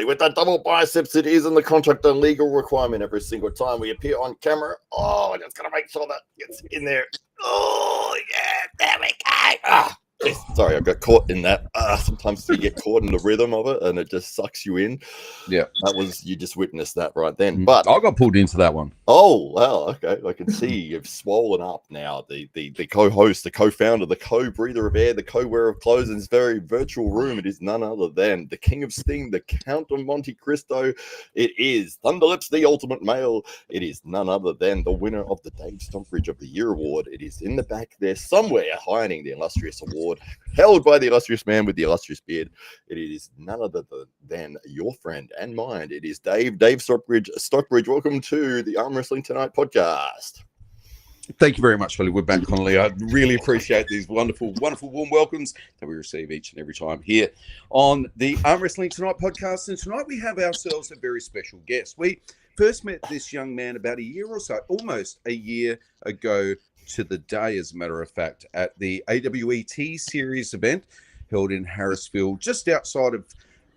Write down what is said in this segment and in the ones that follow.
with the double biceps. It is in the contract a legal requirement every single time we appear on camera. Oh, I just got to make sure that gets in there. Oh, yeah, there we go. Ah. Sorry, I got caught in that. Sometimes you get caught in the rhythm of it and it just sucks you in. Yeah. You just witnessed that right then. But I got pulled into that one. Oh, well, okay. I can see you've swollen up now. The co-host, the co-founder, the co-breather of air, the co-wearer of clothes in this very virtual room. It is none other than the King of Sting, the Count of Monte Cristo. It is Thunderlips, the ultimate male. It is none other than the winner of the Dave Stockbridge of the Year award. It is in the back there somewhere hiding the illustrious award held by the illustrious man with the illustrious beard. It is none other than your friend and mine. It is Dave Stockbridge. Welcome to the Arm Wrestling Tonight podcast. Thank you very much, Philly. We're back, Connolly. I really appreciate these wonderful warm welcomes that we receive each and every time here on the Arm Wrestling Tonight podcast. And tonight we have ourselves a very special guest. We first met this young man about a year or so, almost a year ago to the day, as a matter of fact, at the AWET series event held in Harrisville, just outside of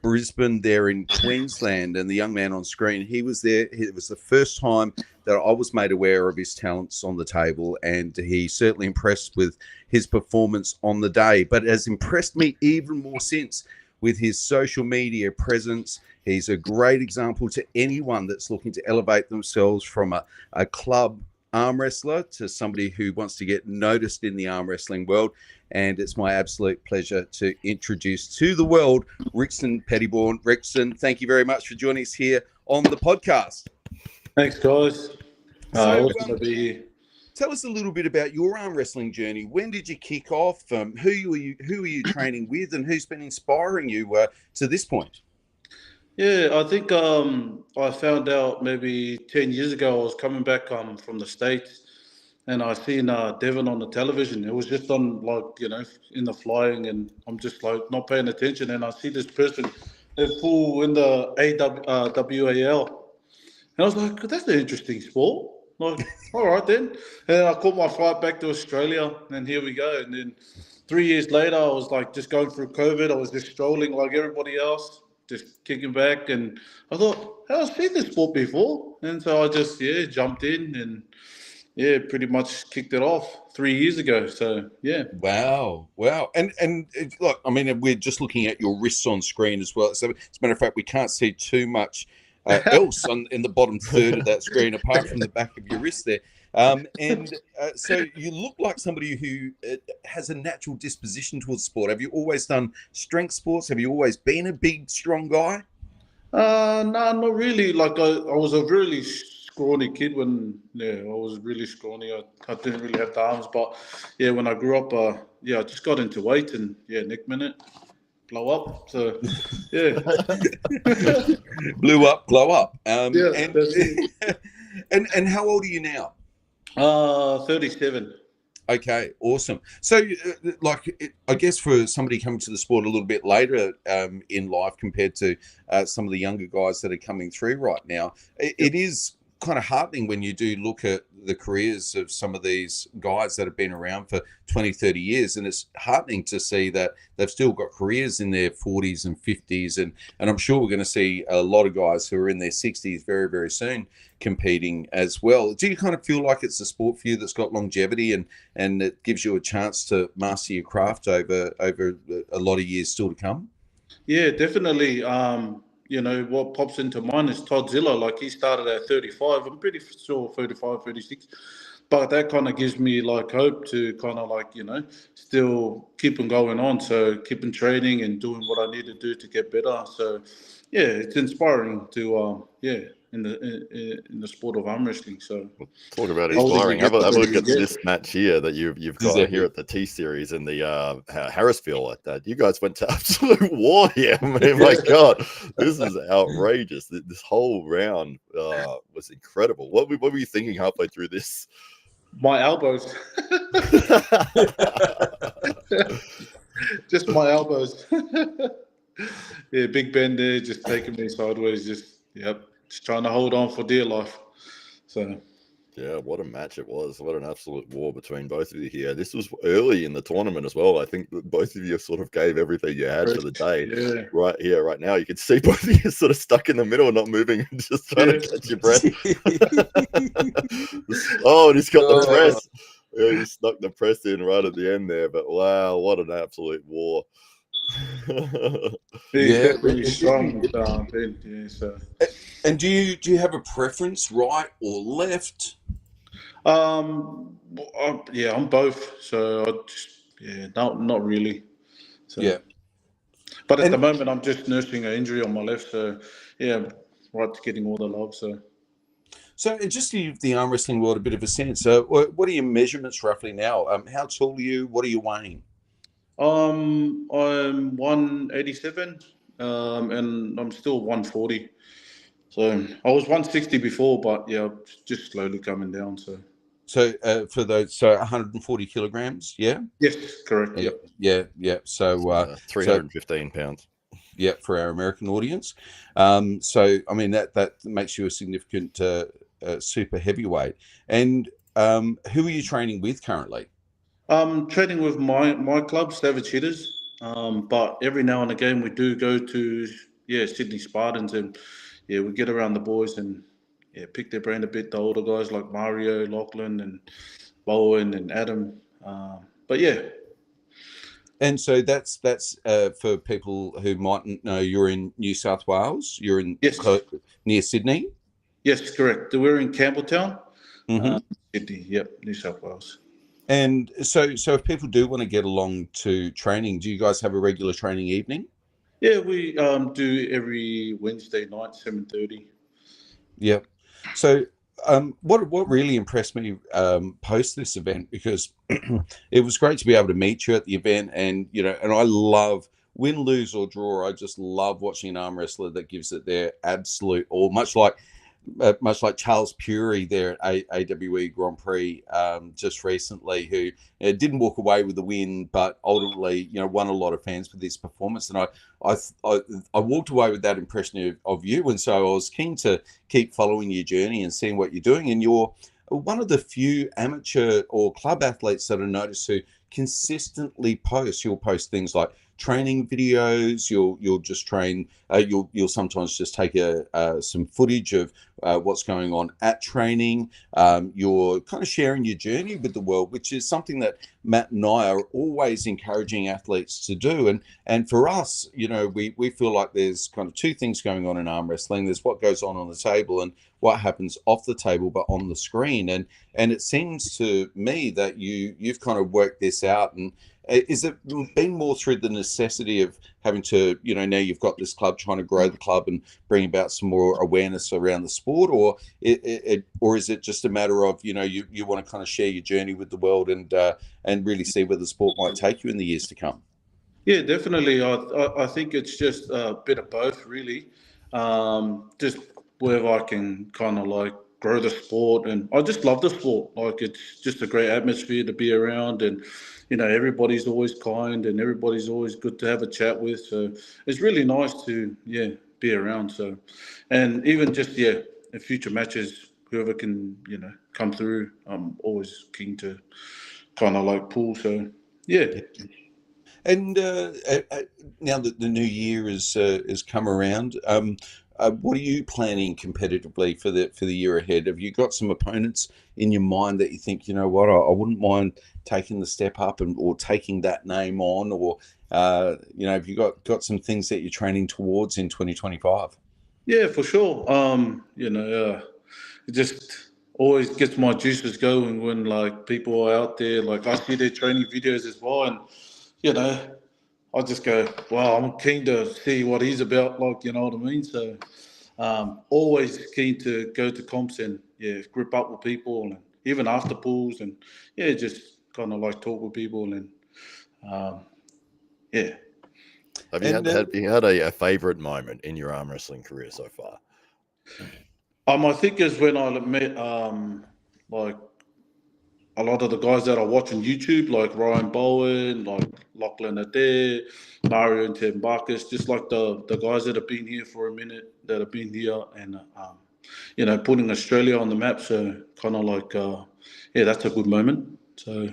Brisbane there in Queensland. And the young man on screen, he was there. It was the first time that I was made aware of his talents on the table, and he certainly impressed with his performance on the day, but has impressed me even more since with his social media presence. He's a great example to anyone that's looking to elevate themselves from a club arm wrestler to somebody who wants to get noticed in the arm wrestling world. And it's my absolute pleasure to introduce to the world Rixon Pettyborne. Rixon, thank you very much for joining us here on the podcast. Thanks, guys. So, awesome to be here. Tell us a little bit about your arm wrestling journey. When did you kick off? Who are you training with, and who's been inspiring you to this point? Yeah, I think I found out maybe 10 years ago. I was coming back from the States, and I seen Devon on the television. It was just on, in the flying, and I'm just not paying attention. And I see this person, they're full in the WAL. And I was like, that's an interesting sport. Like, all right then. And I caught my flight back to Australia, and here we go. And then 3 years later, I was just going through COVID. I was just strolling like everybody else, just kicking back. And I thought, I've seen this sport before. And so I just, jumped in and, pretty much kicked it off 3 years ago. So, yeah. Wow. And look, I mean, we're just looking at your wrists on screen as well. So, as a matter of fact, we can't see too much else in the bottom third of that screen, apart from the back of your wrist there. So you look like somebody who has a natural disposition towards sport. Have you always done strength sports? Have you always been a big, strong guy? No, not really. I was a really scrawny kid when, I was really scrawny. I didn't really have the arms, but when I grew up, I just got into weight and next minute, blow up. So, Blew up, glow up. That's it. And how old are you now? 37. Okay, awesome. So, I guess for somebody coming to the sport a little bit later in life compared to some of the younger guys that are coming through right now, it is kind of heartening when you do look at the careers of some of these guys that have been around for 20, 30 years. And it's heartening to see that they've still got careers in their 40s and 50s. And I'm sure we're going to see a lot of guys who are in their 60s very, very soon competing as well. Do you kind of feel like it's a sport for you that's got longevity and it gives you a chance to master your craft over a lot of years still to come? Yeah, definitely. What pops into mind is Toddzilla. He started at 35. I'm pretty sure 35, 36. But that kind of gives me hope to kind of still keep on going on. So keeping training and doing what I need to do to get better. So it's inspiring to in the sport of arm wrestling. So talk about inspiring. Have a look at this match here that you've got here at the T Series in the Harrisville. At that, you guys went to absolute war here. I mean, my God, this is outrageous. This whole round was incredible. What were you thinking halfway through this? My elbows. Just my elbows. Big Ben there, just taking me sideways. Just trying to hold on for dear life. So, Yeah, what a match it was. What an absolute war between both of you here. This was early in the tournament as well. I think that both of you sort of gave everything you had for the day. Yeah. Right here, right now. You can see both of you sort of stuck in the middle, not moving, and just trying to catch your breath. Oh, and he's got the press. Yeah, he stuck the press in right at the end there. But wow, what an absolute war. He's Yeah. definitely strong. Ben, yeah, so. And do you have a preference, right or left? Yeah, I'm both. So I just, yeah, not really. So, Yeah. but at the And moment, I'm just nursing an injury on my left. So yeah, right, getting all the love. so just to give the arm wrestling world a bit of a sense, what are your measurements roughly now? How tall are you? What are you weighing? I'm 187, and I'm still 140. So I was 160 before, but yeah, just slowly coming down. So So for those, so 140 kilograms, yeah? yes, correct. Yeah, Yep. yeah. So 315 pounds. yeah, for our American audience. So I mean that makes you a significant super heavyweight. And who are you training with currently? I'm training with my club, Savage Hitters. But every now and again we do go to Sydney Spartans, and yeah, we get around the boys and yeah, pick their brain a bit. The older guys like Mario, Lachlan, and Bowen and Adam. But yeah, And so that's for people who mightn't know, you're in New South Wales. You're in yes, near Sydney. yes, correct. We're in Campbelltown, Mm-hmm. Sydney. Yep, New South Wales. And so if people do want to get along to training, do you guys have a regular training evening? Yeah, we do every Wednesday night, 7:30. Yeah. So what really impressed me post this event, because it was great to be able to meet you at the event, and and I love, win, lose or draw, I just love watching an arm wrestler that gives it their absolute all, much like Charles Puri there at AWE Grand Prix just recently, who didn't walk away with the win, but ultimately, won a lot of fans with his performance. And I walked away with that impression of you, and so I was keen to keep following your journey and seeing what you're doing. And you're one of the few amateur or club athletes that I notice who consistently post. You'll post things like training videos. You'll just train. You'll sometimes just take some footage of what's going on at training. You're kind of sharing your journey with the world, which is something that Matt and I are always encouraging athletes to do. And for us, we feel like there's kind of two things going on in arm wrestling. There's what goes on the table and what happens off the table, but on the screen. And it seems to me that you've kind of worked this out. And is it been more through the necessity of having to, now you've got this club, trying to grow the club and bring about some more awareness around the sport, or is it just a matter of, you want to kind of share your journey with the world and really see where the sport might take you in the years to come? Yeah, definitely. I think it's just a bit of both, really. Just where I can kind of like grow the sport, and I just love the sport. Like it's just a great atmosphere to be around, and everybody's always kind, and everybody's always good to have a chat with. So it's really nice to be around. So, and even just in future matches, whoever can come through, I'm always keen to kind of like pull. So yeah. And now that the new year has come around, what are you planning competitively for the year ahead? Have you got some opponents in your mind that you think, what, I wouldn't mind taking the step up or taking that name on, or have you got some things that you're training towards in 2025? Yeah, for sure. It just always gets my juices going when like people are out there. Like I see their training videos as well, and you know, I just go, "Wow, I'm keen to see what he's about." Like, you know what I mean? So, always keen to go to comps and grip up with people, and even after pools, and just kind of like talk with people, and um, yeah. Have you And had a favorite moment in your arm wrestling career so far? I think is when I met like a lot of the guys that I watch on YouTube, like Ryan Bowen, like Lachlan Adair, Mario and Tim Barkus, just like the guys that have been here for a minute, that have been here, and putting Australia on the map. So kind of like, that's a good moment. So.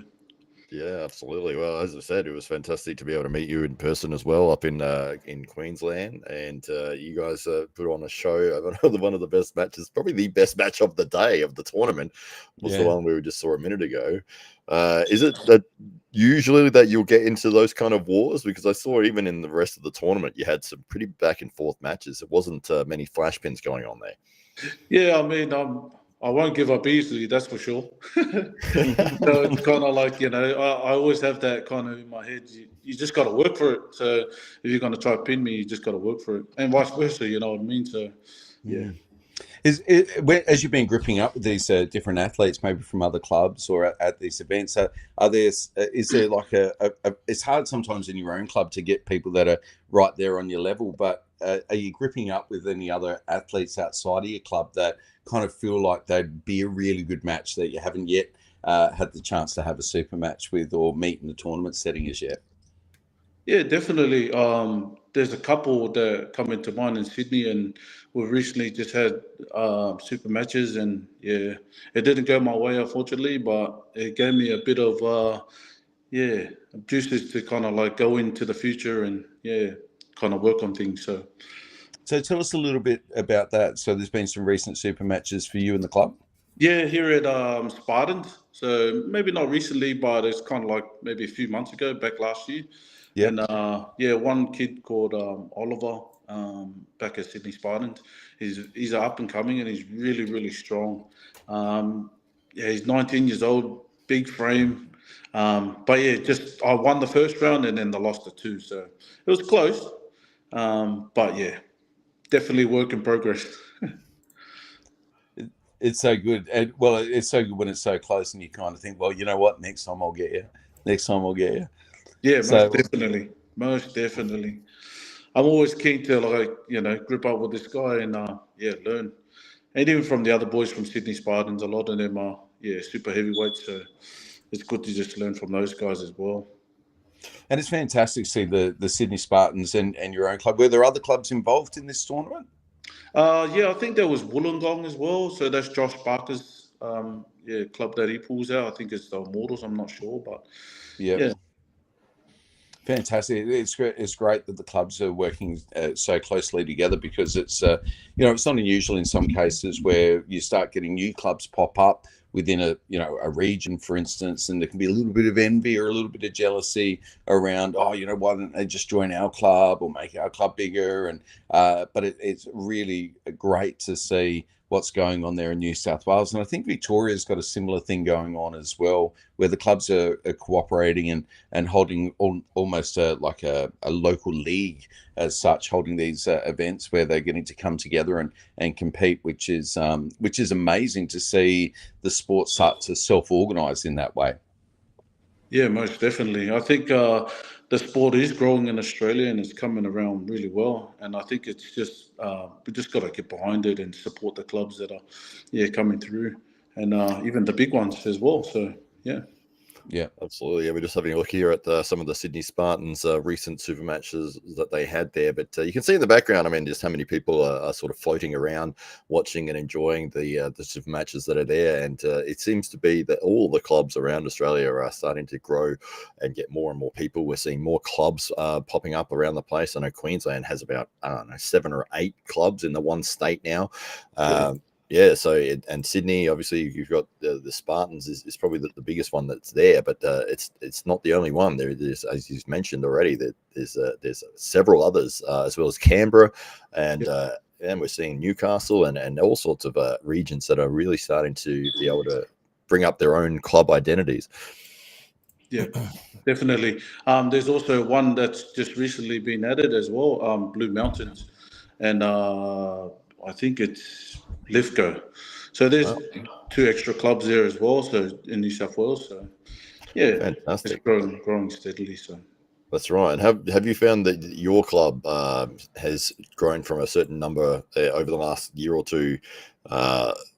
Yeah, absolutely. Well, as I said, it was fantastic to be able to meet you in person as well up in Queensland, and you guys put on a show. One of the best matches, probably the best match of the day of the tournament, was the one we just saw a minute ago. Is it that usually that you'll get into those kind of wars? Because I saw even in the rest of the tournament, you had some pretty back and forth matches. It wasn't many flash pins going on there. Yeah, I mean, I won't give up easily, that's for sure. So it's kind of like, I always have that kind of in my head. You just got to work for it. So if you're going to try to pin me, you just got to work for it. And vice versa, you know what I mean? So, yeah. As you've been gripping up with these different athletes, maybe from other clubs or at these events, is there like it's hard sometimes in your own club to get people that are right there on your level, but are you gripping up with any other athletes outside of your club that kind of feel like they'd be a really good match that you haven't yet had the chance to have a super match with or meet in the tournament setting as yet? Yeah, definitely. There's a couple that come into mind in Sydney, and we've recently just had super matches, and yeah, it didn't go my way unfortunately, but it gave me a bit of juices to kind of like go into the future and kind of work on things. So tell us a little bit about that. So there's been some recent super matches for you in the club? Yeah, here at Spartans. So maybe not recently, but it's kind of like maybe a few months ago, back last year. Yeah. And one kid called Oliver back at Sydney Spartans. He's up and coming, and he's really really strong. He's 19 years old, big frame. But yeah, just I won the first round and then I lost the two, so it was close. But yeah, definitely work in progress. It's so good. And well, it's so good when it's so close and you kind of think, well, you know what? Next time I'll get you. Next time I'll get you. Yeah, So, most definitely. Most definitely. I'm always keen to grip up with this guy and learn. And even from the other boys from Sydney Spartans, a lot of them are super heavyweights. So it's good to just learn from those guys as well. and it's fantastic to see the Sydney Spartans and your own club. Were there other clubs involved in this tournament? I think there was Wollongong as well. So that's Josh Parker's club that he pulls out. I think it's the Immortals. I'm not sure, but yeah. Fantastic. It's great that the clubs are working so closely together, because it's it's not unusual in some cases where you start getting new clubs pop up within a region, for instance, and there can be a little bit of envy or a little bit of jealousy around, why don't they just join our club or make our club bigger? And but it's really great to see what's going on there in New South Wales. And I think Victoria's got a similar thing going on as well, where the clubs are cooperating and holding almost like a local league as such, holding these events where they're getting to come together and compete, which is amazing to see the sport start to self-organise in that way. Yeah, most definitely. I think the sport is growing in Australia and it's coming around really well. And I think it's just we just got to get behind it and support the clubs that are coming through, and even the big ones as well. So yeah. Yeah, absolutely. Yeah, we're just having a look here at some of the Sydney Spartans recent super matches that they had there. But you can see in the background, I mean, just how many people are sort of floating around, watching and enjoying the super matches that are there. And it seems to be that all the clubs around Australia are starting to grow and get more and more people. We're seeing more clubs popping up around the place. I know Queensland has about 7 or 8 clubs in the one state now. Yeah, so and Sydney, obviously, you've got the Spartans is probably the biggest one that's there, but it's not the only one. There's, as you've mentioned already, that there's several others as well as Canberra, and we're seeing Newcastle and all sorts of regions that are really starting to be able to bring up their own club identities. Yeah, definitely. There's also one that's just recently been added as well, Blue Mountains, and I think it's Lithgow. So there's 2 extra clubs there as well. So in New South Wales, so yeah, fantastic, it's growing steadily. So that's right. And have you found that your club has grown from a certain number over the last year or two,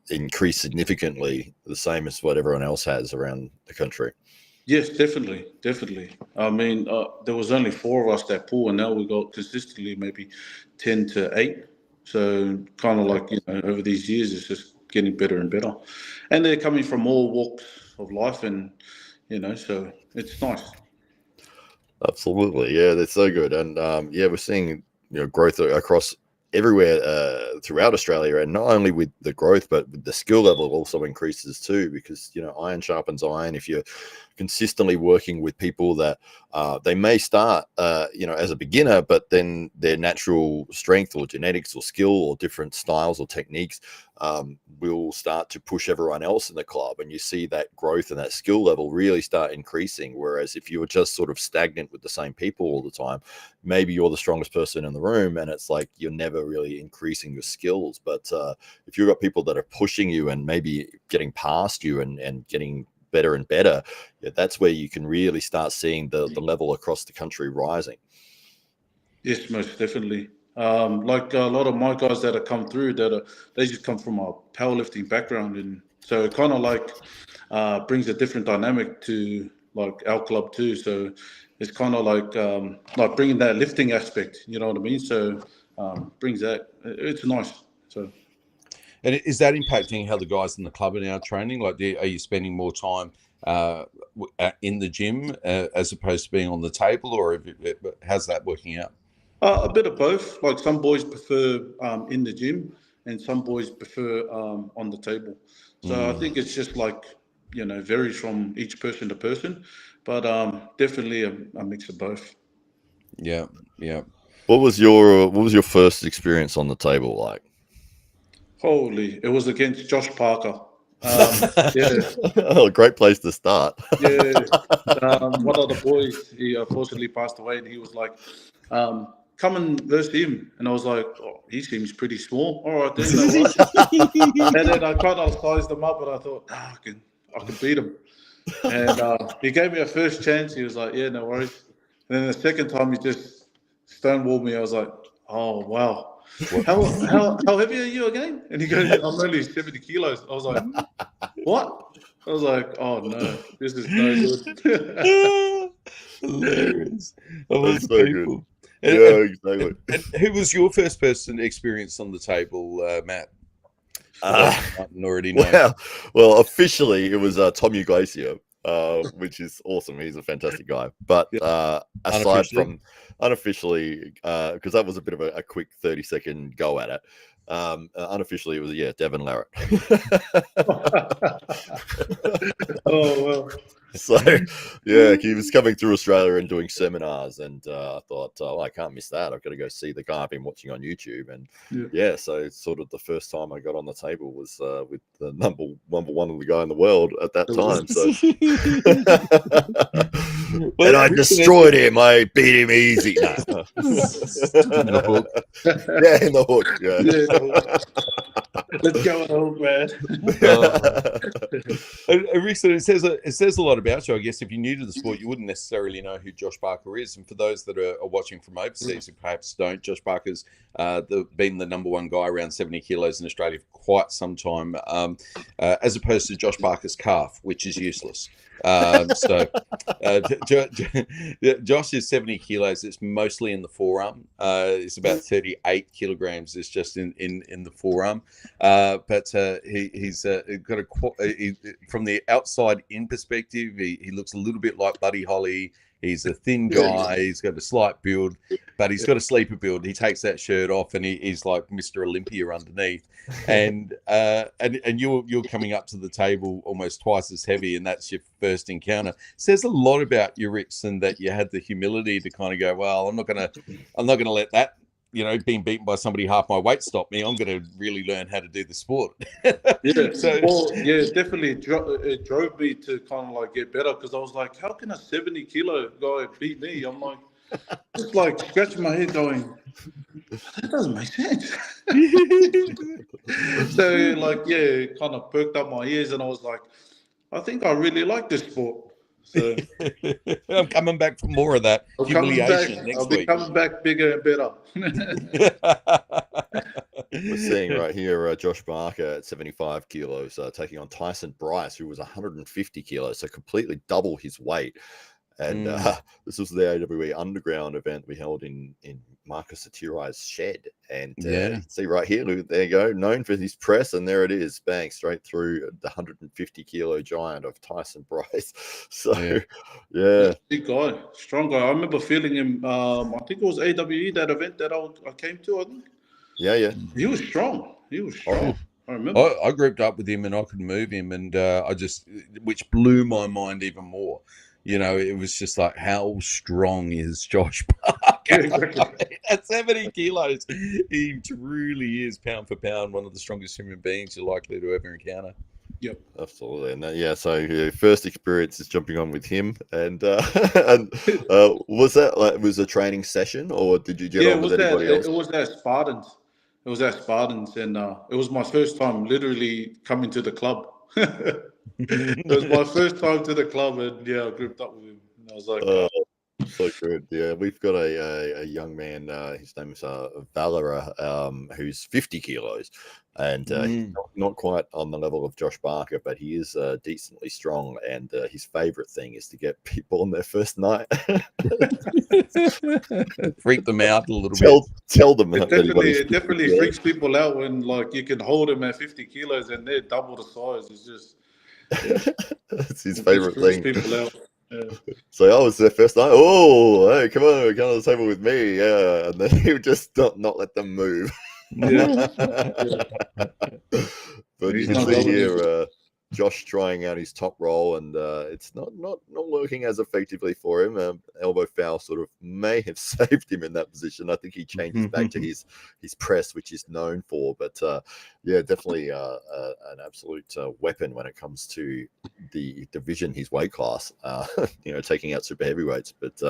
increased significantly, the same as what everyone else has around the country? Yes, definitely. I mean, there was only 4 of us that pool, and now we got consistently maybe 10 to 8. So kind of like, over these years, it's just getting better and better. And they're coming from all walks of life, and, so it's nice. Absolutely, yeah, they're so good, and yeah, we're seeing growth across everywhere throughout Australia, and not only with the growth, but with the skill level also increases too, because iron sharpens iron. If you're consistently working with people that they may start as a beginner, but then their natural strength or genetics or skill or different styles or techniques will start to push everyone else in the club, and you see that growth and that skill level really start increasing. Whereas if you were just sort of stagnant with the same people all the time, maybe you're the strongest person in the room, and it's like you're never really increasing your skills. But if you've got people that are pushing you and maybe getting past you and getting better and better, that's where you can really start seeing the level across the country rising. Yes, most definitely. Like a lot of my guys that have come through, they just come from a powerlifting background, and so it kind of like brings a different dynamic to like our club too. So it's kind of like bringing that lifting aspect. You know what I mean? So brings that. It's nice. So. And is that impacting how the guys in the club are now training? Like, are you spending more time in the gym as opposed to being on the table, or how's that working out? A bit of both. Like some boys prefer in the gym, and some boys prefer on the table. So I think it's just like varies from each person to person, but definitely a mix of both. Yeah, yeah. What was your first experience on the table like? Holy, it was against Josh Parker. Yeah, Oh, great place to start. yeah. One of the boys, he unfortunately passed away, and he was like, come and verse him. And I was like, oh, he seems pretty small. All right, then. No worries. And then I kind of sized him up, and I thought, I can beat him. And he gave me a first chance. He was like, yeah, no worries. And then the second time, he just stonewalled me. I was like, oh, wow. How heavy are you again? And he goes, I'm only 70 kilos. I was like, what? I was like, oh no, this is no good. Hilarious. That's so good. And, yeah, exactly. And who was your first person experience on the table, Matt? Already know. Well, officially it was Tom Glacier, which is awesome. He's a fantastic guy. But aside from unofficially, because that was a bit of a quick 30-second go at it. Unofficially, it was Devin Larratt. Oh well. So he was coming through Australia and doing seminars, and I thought, I can't miss that. I've got to go see the guy I've been watching on YouTube. And so it's sort of the first time I got on the table was with the number one of the guy in the world at that time. So and I destroyed him. I beat him easy. No. In the hook. Yeah, in the hook. Yeah. Let's go, old man. Rixon, it says a lot about you. I guess if you're new to the sport, you wouldn't necessarily know who Josh Parker is. And for those that are watching from overseas who perhaps don't, Josh Parker's been the number one guy around 70 kilos in Australia for quite some time, as opposed to Josh Parker's calf, which is useless. Josh is 70 kilos. It's mostly in the forearm. It's about 38 kilograms. It's just in the forearm. But he's got from the outside in perspective, he looks a little bit like Buddy Holly. He's a thin guy. He's got a slight build, but he's got a sleeper build. He takes that shirt off, and he's like Mr. Olympia underneath. And you're coming up to the table almost twice as heavy, and that's your first encounter. Says a lot about you, Rixon, that you had the humility to kind of go, well, I'm not gonna let that, being beaten by somebody half my weight stop me. I'm going to really learn how to do the sport. Definitely. It drove me to kind of like get better, because I was like, how can a 70 kilo guy beat me? I'm like, just like scratching my head going, that doesn't make sense. So it kind of perked up my ears, and I was like, I think I really like this sport. So I'm coming back for more of that humiliation next week. I'll be coming back bigger and better. We're seeing right here Josh Parker at 75 kilos taking on Tyson Bryce, who was 150 kilos, so completely double his weight. And this was the AWE Underground event we held in Marcus Satirai's shed. And you can see right here, look, there you go, known for his press, and there it is, bang, straight through the 150 kilo giant of Tyson Bryce. So big guy, strong guy. I remember feeling him. I think it was AWE, that event that I came to. I think. Yeah. He was strong. I remember. I grouped up with him, and I could move him, and which blew my mind even more. You know, it was just like, how strong is Josh Parker? Yeah, exactly. At 70 kilos, he truly is pound for pound one of the strongest human beings you're likely to ever encounter. Yep, absolutely. And so your first experience is jumping on with him, and was that was a training session, or did you get on with anybody else? It was at Spartans. And it was my first time literally coming to the club. It was my first time to the club, and I grouped up with him. And I was like, so good. Yeah, we've got a young man. His name is Valera, who's 50 kilos, and he's not quite on the level of Josh Barker, but he is decently strong. And his favorite thing is to get people on their first night, freak them out a little bit. Tell them. It definitely freaks people out when you can hold them at 50 kilos and they're double the size. It's just it's his favorite thing. People out. Yeah. So I was there first night. Oh, hey, come on the table with me. Yeah, and then he would just not let them move. Yeah. But you can see here Josh trying out his top roll, and it's not working as effectively for him. Elbow foul sort of may have saved him in that position. I think he changes back to his press, which he's known for. But definitely an absolute weapon when it comes to the division, his weight class. Taking out super heavyweights. But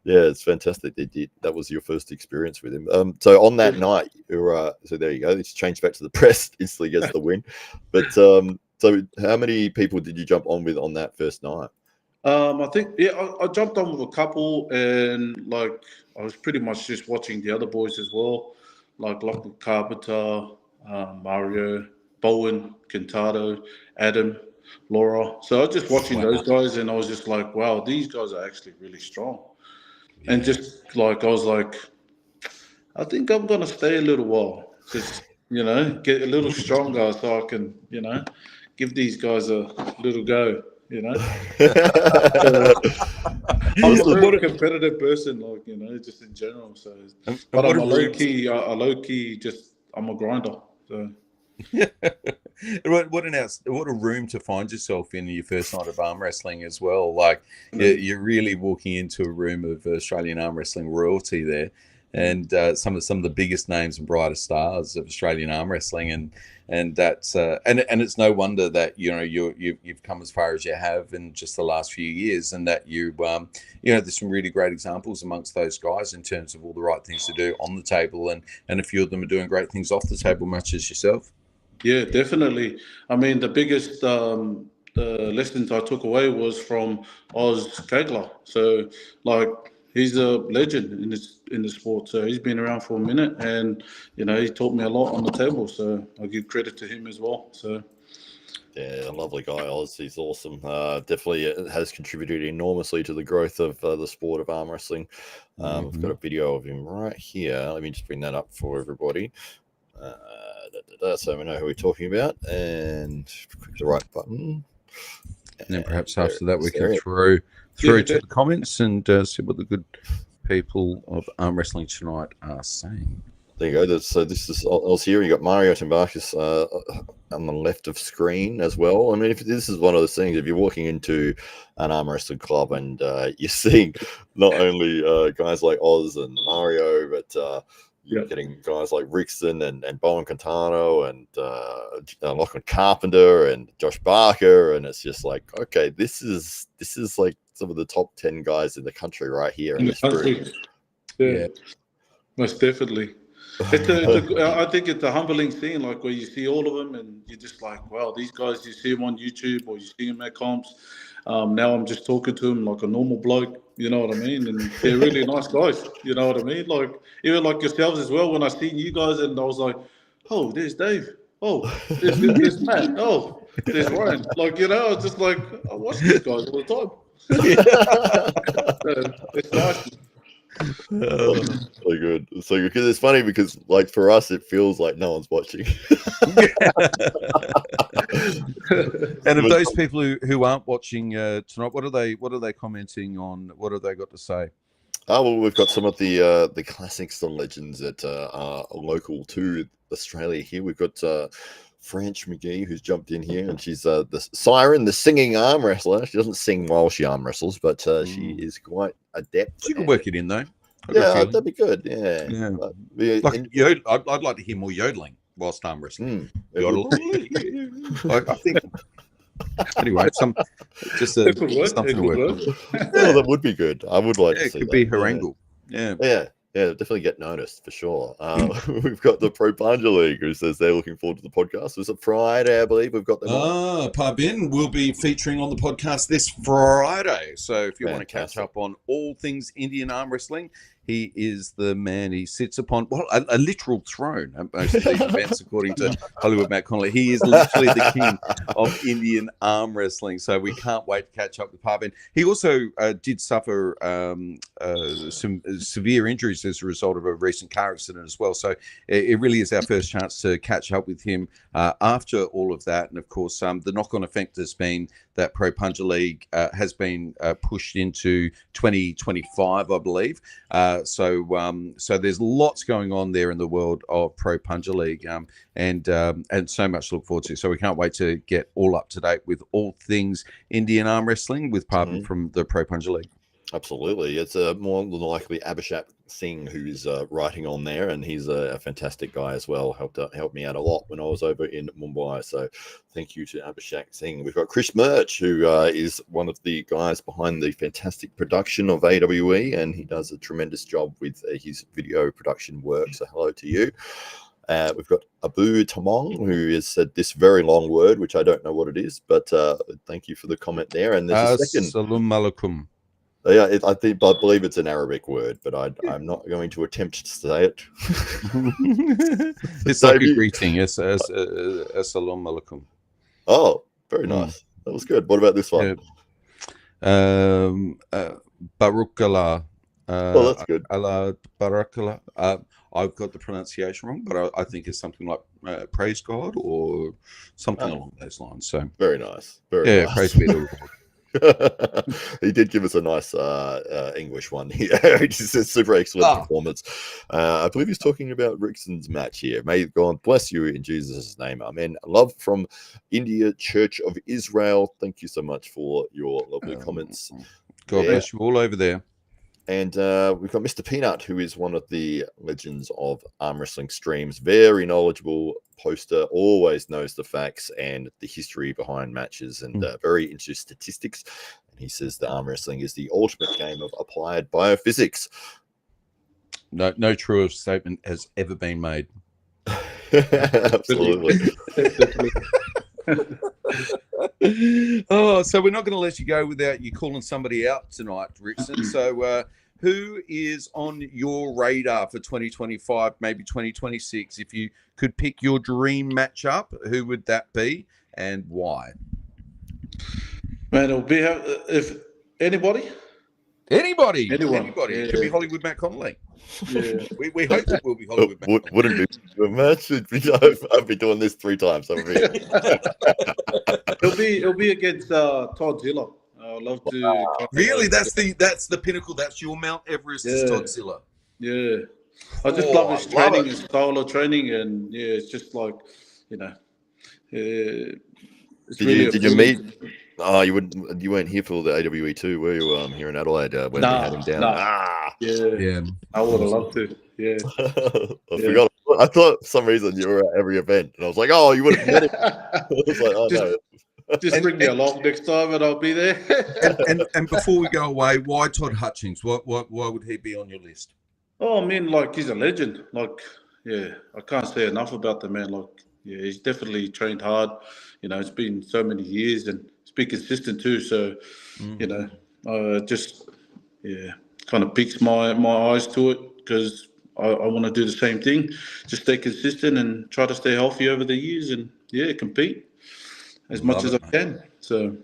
it's fantastic. That was your first experience with him. So on that night, so there you go. It's changed back to the press. Instantly gets the win. But so how many people did you jump on with on that first night? I think I jumped on with a couple, and I was pretty much just watching the other boys as well, like Lachlan Carpenter, Mario, Bowen, Quintado, Adam, Laura. So I was just watching those guys, and I was just like, wow, these guys are actually really strong. Yeah. And just I was like, I think I'm gonna stay a little while, just get a little stronger, so I can give these guys a little go. I'm a very competitive person, just in general. So, but I'm a low key. I'm a grinder. So. What a room to find yourself in your first night of arm wrestling as well. You're really walking into a room of Australian arm wrestling royalty there, and some of the biggest names and brightest stars of Australian arm wrestling, and that's and it's no wonder that you've come as far as you have in just the last few years, and that there's some really great examples amongst those guys in terms of all the right things to do on the table, and a few of them are doing great things off the table, much as yourself. Yeah, definitely. I mean, the biggest lessons I took away was from Oz Kegler. So he's a legend in the sport. So he's been around for a minute, and he taught me a lot on the table. So I give credit to him as well. So yeah, a lovely guy, Oz. He's awesome. Definitely has contributed enormously to the growth of the sport of arm wrestling. We've got a video of him right here. Let me just bring that up for everybody. So we know who we're talking about, and click the right button. And then perhaps after that we can throw to the comments and see what the good people of Arm Wrestling Tonight are saying. There you go. So this is us here. You got Mario Tambarkis on the left of screen as well. I mean, if this is one of those things, if you're walking into an arm wrestling club and you're seeing not only guys like Oz and Mario, but you're getting guys like Rixon and Bowen Cantano and Lachlan Carpenter and Josh Barker, and it's just like, okay, this is like some of the top 10 guys in the country right here in this group. Yeah, most definitely. I think it's a humbling scene, where you see all of them and you're just like, wow, these guys, you see them on YouTube or you see them at comps. Now I'm just talking to them like a normal bloke, you know what I mean? And they're really nice guys, you know what I mean? Even like yourselves as well, when I seen you guys and I was like, oh, there's Dave. Oh, there's Matt. Oh, there's Ryan. I was just like, I watch these guys all the time. So it's nice. So good. So good. Because it's funny because like for us it feels like no one's watching. And of those people who aren't watching tonight, what are they commenting on? What have they got to say? Oh well, we've got some of the classics and legends that are local to Australia here. We've got French McGee who's jumped in here, and she's the Siren, the singing arm wrestler. She doesn't sing while she arm wrestles, but she is quite adept. She could work it in though. Yeah, that'd be good. Yeah. I'd like to hear more yodeling whilst arm wrestling. I think. Anyway, something to work on. Oh, that would be good. I would like to see it could that. be her angle. Yeah, definitely get noticed for sure. We've got the Pro Punja League who says they're looking forward to the podcast. It's a Friday, I believe. We've got them. Parbin will be featuring on the podcast this Friday. So if you want to catch up on all things Indian arm wrestling, he is the man. He sits upon a literal throne at most of these events, according to Hollywood Matt Connolly. He is literally the king of Indian arm wrestling. So we can't wait to catch up with Parbin. He also did suffer some severe injuries as a result of a recent car accident as well. So it really is our first chance to catch up with him after all of that. And of course, the knock-on effect has been that Pro Punja League has been pushed into 2025, I believe. So there's lots going on there in the world of Pro Punja League, and so much to look forward to. So we can't wait to get all up to date with all things Indian arm wrestling with Parbin from the Pro Punja League. Absolutely. It's more than likely Abhishek Singh who's writing on there, and he's a fantastic guy as well. Helped me out a lot when I was over in Mumbai. So thank you to Abhishek Singh. We've got Chris Murch, who is one of the guys behind the fantastic production of AWE, and he does a tremendous job with his video production work. So hello to you. We've got Abu Tamong, who has said this very long word, which I don't know what it is, but thank you for the comment there. And there's a second. Assalamu alaikum. Yeah, I believe it's an Arabic word, but I'm not going to attempt to say it. It's like a greeting. Assalamu alaikum. Oh, very nice. That was good. What about this one? Barukala. That's good. Allah Barakala. I've got the pronunciation wrong, but I think it's something like praise God or something along those lines. So very nice. Very nice. Praise be to God. He did give us a nice English one here. It's a super excellent performance. I believe he's talking about Rixon's match here. May God bless you in Jesus' name. Amen. Love from India Church of Israel. Thank you so much for your lovely comments. God bless you all over there. And we've got Mr. Peanut, who is one of the legends of arm wrestling streams. Very knowledgeable poster, always knows the facts and the history behind matches, and very into statistics. And he says the arm wrestling is the ultimate game of applied biophysics. No truer statement has ever been made. Absolutely. So we're not going to let you go without you calling somebody out tonight, Rixon. So who is on your radar for 2025, maybe 2026? If you could pick your dream matchup, who would that be and why? Man, it'll be if anybody. Anybody. Yeah. It could be Hollywood Matt Connolly. Yeah. We hope it will be Hollywood Matt Connolly. Wouldn't it be a match? I'd be doing this 3 times. It'll be against Todzilla. I'd love to. Really, that's the pinnacle. That's your Mount Everest. Is Todzilla. Yeah, I just love his training, his style of training, and it's just like, Did you meet? Oh, you weren't here for the AWE too, were you? Here in Adelaide when they had him down. Yeah. I would have loved to. Yeah. I forgot. I thought for some reason you were at every event, and I was like, "Oh, you would have met him." I was like, "Oh no." Just bring me along next time, and I'll be there. and before we go away, why Todd Hutchings? Why would he be on your list? Oh, I mean, like, he's a legend. Like, I can't say enough about the man. Like, he's definitely trained hard. It's been so many years, and he's been consistent too. So, just kind of piques my eyes to it, because I want to do the same thing. Just stay consistent and try to stay healthy over the years, and compete as much as I can. So,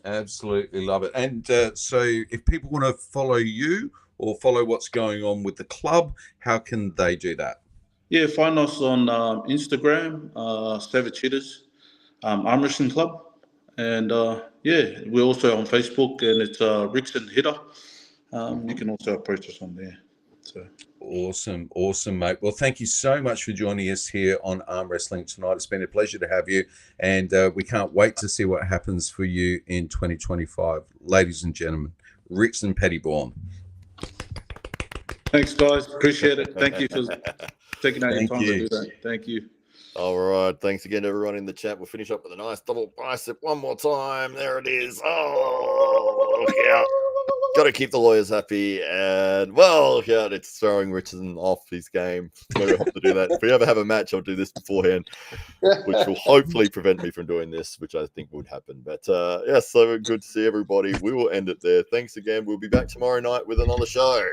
Absolutely love it. And so if people want to follow you or follow what's going on with the club, how can they do that? Yeah, find us on Instagram, Savage Hitters Arm Wrestling Club. And yeah, we're also on Facebook, and it's Rixon Hitter. You can also approach us on there. So Awesome, mate. Well, thank you so much for joining us here on Arm Wrestling tonight. It's been a pleasure to have you, and we can't wait to see what happens for you in 2025. Ladies and gentlemen, Rixon Pettyborne. thanks, guys. Appreciate it. Thank you for taking out your Thank time you. to do that. Thank you. All right. Thanks again to everyone in the chat. We'll finish up with a nice double bicep one more time. There it is. Oh, look out. Got to keep the lawyers happy. And, well, look out. It's throwing Richardson off his game. So we'll have to do that. If we ever have a match, I'll do this beforehand, which will hopefully prevent me from doing this, which I think would happen. But, yeah, so good to see everybody. We will end it there. Thanks again. We'll be back tomorrow night with another show.